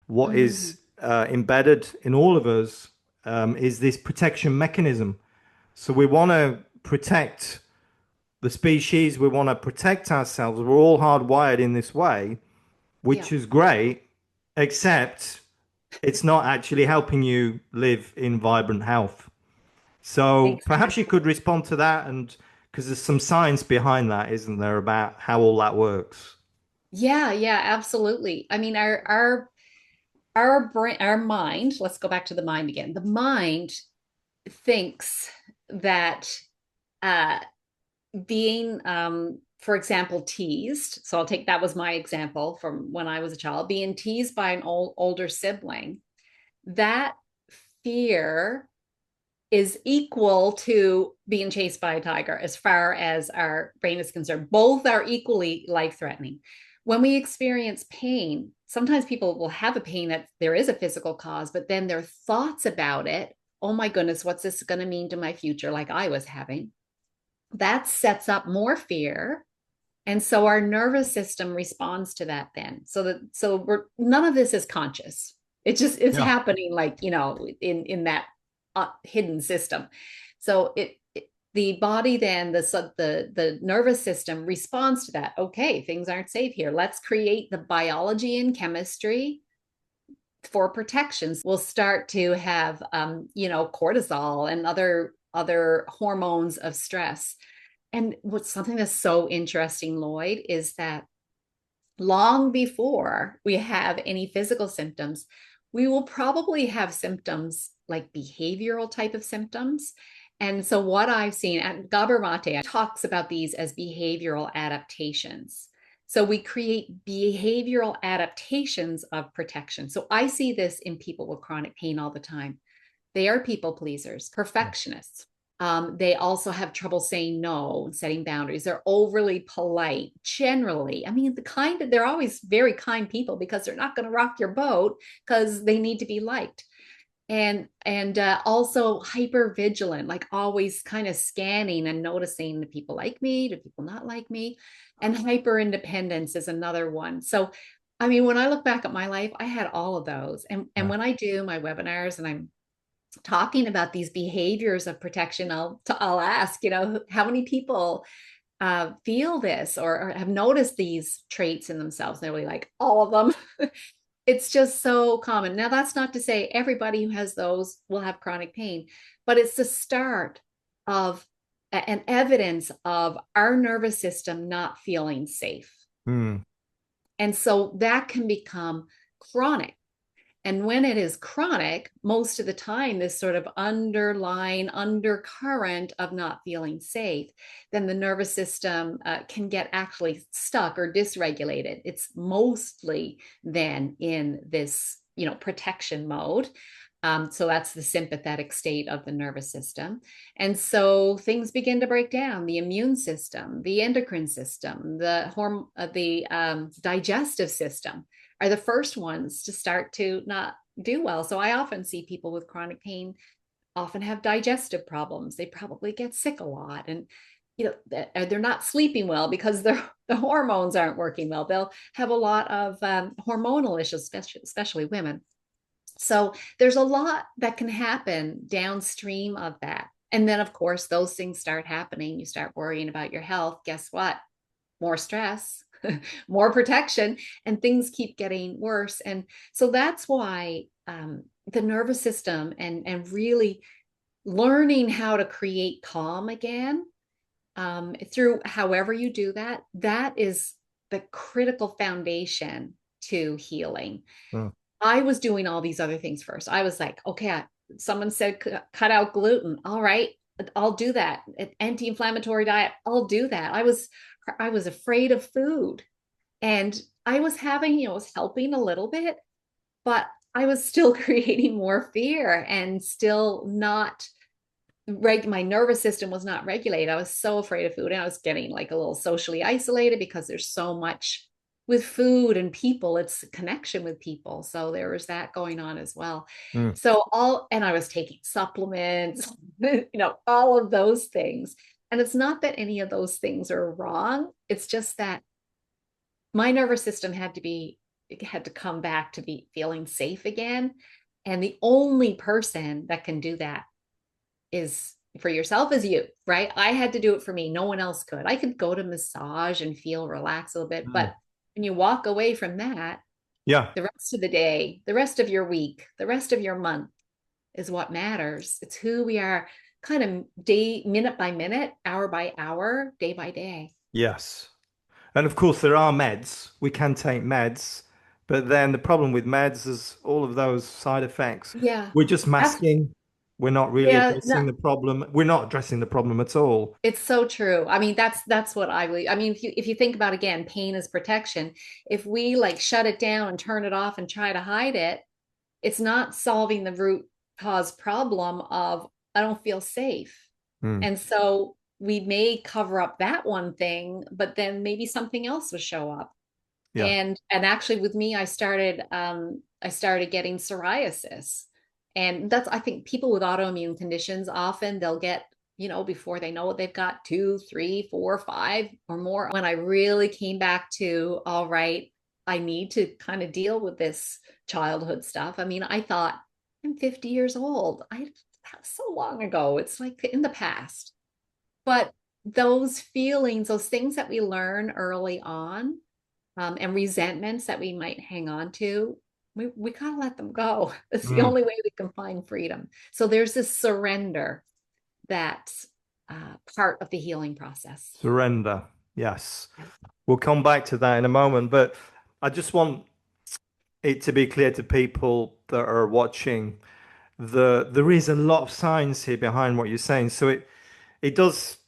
what Mm. is embedded in all of us is this protection mechanism. So we want to protect the species, we want to protect ourselves. We're all hardwired in this way, Yeah, which is great, except it's not actually helping you live in vibrant health. So perhaps you could exactly. respond to that, and because there's some science behind that, isn't there, about how all that works? Yeah, yeah, absolutely. I mean, our brain, our mind, let's go back to the mind again. The mind thinks that uh being for example, teased. So I'll take that was my example from when I was a child, being teased by an older sibling. That fear is equal to being chased by a tiger as far as our brain is concerned. Both are equally life threatening. When we experience pain, sometimes people will have a pain that there is a physical cause, but then their thoughts about it, oh my goodness, what's this going to mean to my future, like I was having, that sets up more fear. And so our nervous system responds to that then. So we're none of this is conscious. It just it's Yeah. happening, like, in that hidden system. So the body then, the nervous system responds to that. Okay, things aren't safe here. Let's create the biology and chemistry for protections. We'll start to have cortisol and other hormones of stress. And what's something that's so interesting, Lloyd, is that long before we have any physical symptoms, we will probably have symptoms like behavioral type of symptoms. And so what I've seen, and Gabor Mate talks about these as behavioral adaptations. So we create behavioral adaptations of protection. So I see this in people with chronic pain all the time. They are people pleasers, perfectionists. They also have trouble saying no and setting boundaries. They're overly polite generally. I mean, they're always very kind people because they're not going to rock your boat because they need to be liked. And also hyper vigilant, like always kind of scanning and noticing, do people like me? Do people not like me? And hyper independence is another one. So, I mean, when I look back at my life, I had all of those. And Yeah. when I do my webinars and I'm talking about these behaviors of protection, I'll ask, how many people feel this or have noticed these traits in themselves? They're really like, all of them. It's just so common. Now, that's not to say everybody who has those will have chronic pain, but it's the start of an evidence of our nervous system not feeling safe. Hmm. And so that can become chronic. And when it is chronic, most of the time, this sort of underlying undercurrent of not feeling safe, then the nervous system can get actually stuck or dysregulated. It's mostly then in this, protection mode. So that's the sympathetic state of the nervous system. And so things begin to break down: the immune system, the endocrine system, the digestive system are the first ones to start to not do well. So I often see people with chronic pain often have digestive problems. They probably get sick a lot, and they're not sleeping well because the hormones aren't working well. They'll have a lot of hormonal issues, especially women. So there's a lot that can happen downstream of that. And then, of course, those things start happening. You start worrying about your health. Guess what? More stress, more protection, and things keep getting worse. And so that's why the nervous system and really learning how to create calm again, through however you do that, that is the critical foundation to healing. Hmm. I was doing all these other things first. I was like, okay, someone said cut out gluten. All right, I'll do that. An anti-inflammatory diet, I'll do that. I was afraid of food, and I was having, was helping a little bit, but I was still creating more fear and still not my nervous system was not regulated. I was so afraid of food, and I was getting like a little socially isolated because there's so much with food and people. It's a connection with people. So there was that going on as well. Hmm. And I was taking supplements, all of those things. And it's not that any of those things are wrong. It's just that my nervous system had to be had to come back to be feeling safe again. And the only person that can do that is for yourself is you, right? I had to do it for me. No one else could. I could go to massage and feel relaxed a little bit, Mm. but when you walk away from that, Yeah. the rest of the day, the rest of your week, the rest of your month is what matters. It's who we are kind of day, minute by minute, hour by hour, day by day. Yes. And of course, there are meds. We can take meds, but then the problem with meds is all of those side effects. Yeah. We're just That's, masking. We're not really yeah, addressing no, the problem. We're not addressing the problem at all. it's so true. I mean, that's what I believe. I mean, if you think about again, pain is protection. If we like shut it down and turn it off and try to hide it, it's not solving the root cause problem of I don't feel safe. Mm. And so we may cover up that one thing, but then maybe something else will show up. Yeah. And actually with me, I started getting psoriasis. And that's I think people with autoimmune conditions often they'll get, before they know it, they've got two, three, four, five or more. When I really came back to, all right, I need to kind of deal with this childhood stuff. I mean, I thought I'm 50 years old. That's so long ago. It's like in the past. But those feelings, those things that we learn early on, and resentments that we might hang on to, we gotta let them go. It's the Mm. only way we can find freedom. So there's this surrender that's part of the healing process. Surrender. Yes. We'll come back to that in a moment, but I just want it to be clear to people that are watching there is a lot of science here behind what you're saying. So it does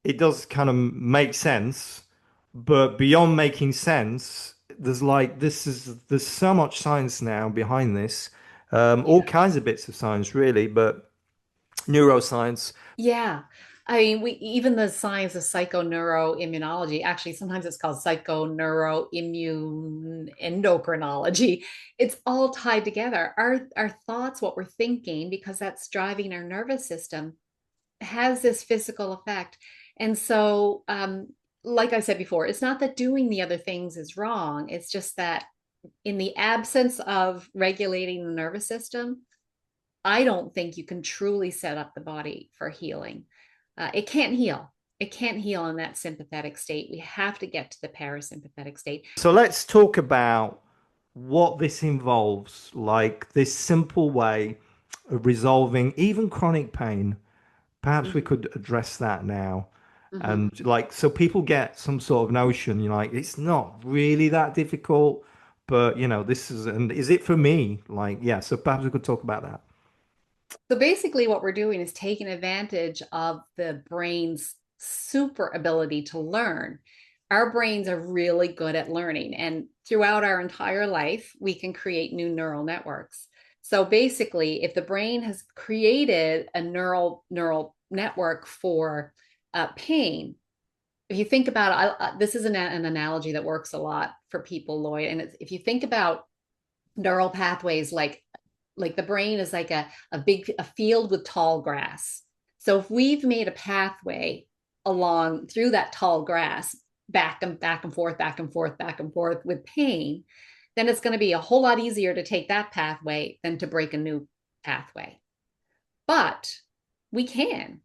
it does kind of make sense, but beyond making sense, there's so much science now behind this, all Yeah. kinds of bits of science really, but neuroscience. Yeah. I mean, we even the science of psychoneuroimmunology, actually, sometimes it's called psychoneuroimmune endocrinology. It's all tied together. Our thoughts, what we're thinking, because that's driving our nervous system, has this physical effect. And so, like I said before, it's not that doing the other things is wrong. It's just that in the absence of regulating the nervous system, I don't think you can truly set up the body for healing. It can't heal. It can't heal in that sympathetic state. We have to get to the parasympathetic state. So let's talk about what this involves, like this simple way of resolving even chronic pain. Perhaps we Mhm, could address that now. mhm. And like, so people get some sort of notion, like, it's not really that difficult, but this is, and is it for me? Like, yeah, so perhaps we could talk about that. So basically, what we're doing is taking advantage of the brain's super ability to learn. Our brains are really good at learning, and throughout our entire life, we can create new neural networks. So basically, if the brain has created a neural network for pain, if you think about it, this is an analogy that works a lot for people, Lloyd. And if you think about neural pathways like the brain is like a field with tall grass. So if we've made a pathway along through that tall grass, back and forth, back and forth, back and forth with pain, then it's going to be a whole lot easier to take that pathway than to break a new pathway. But we can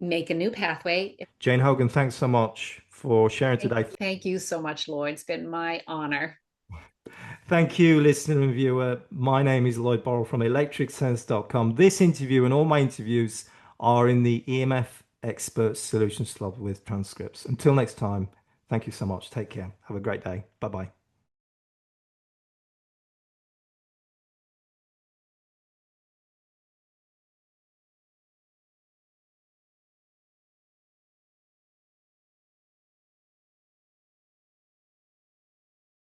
make a new pathway. Jane Hogan, thanks so much for sharing today. Thank you so much, Lloyd. It's been my honor. Thank you, listener and viewer. My name is Lloyd Burrell from electricsense.com. This interview and all my interviews are in the EMF Expert Solutions Club with transcripts. Until next time, thank you so much. Take care. Have a great day. Bye bye.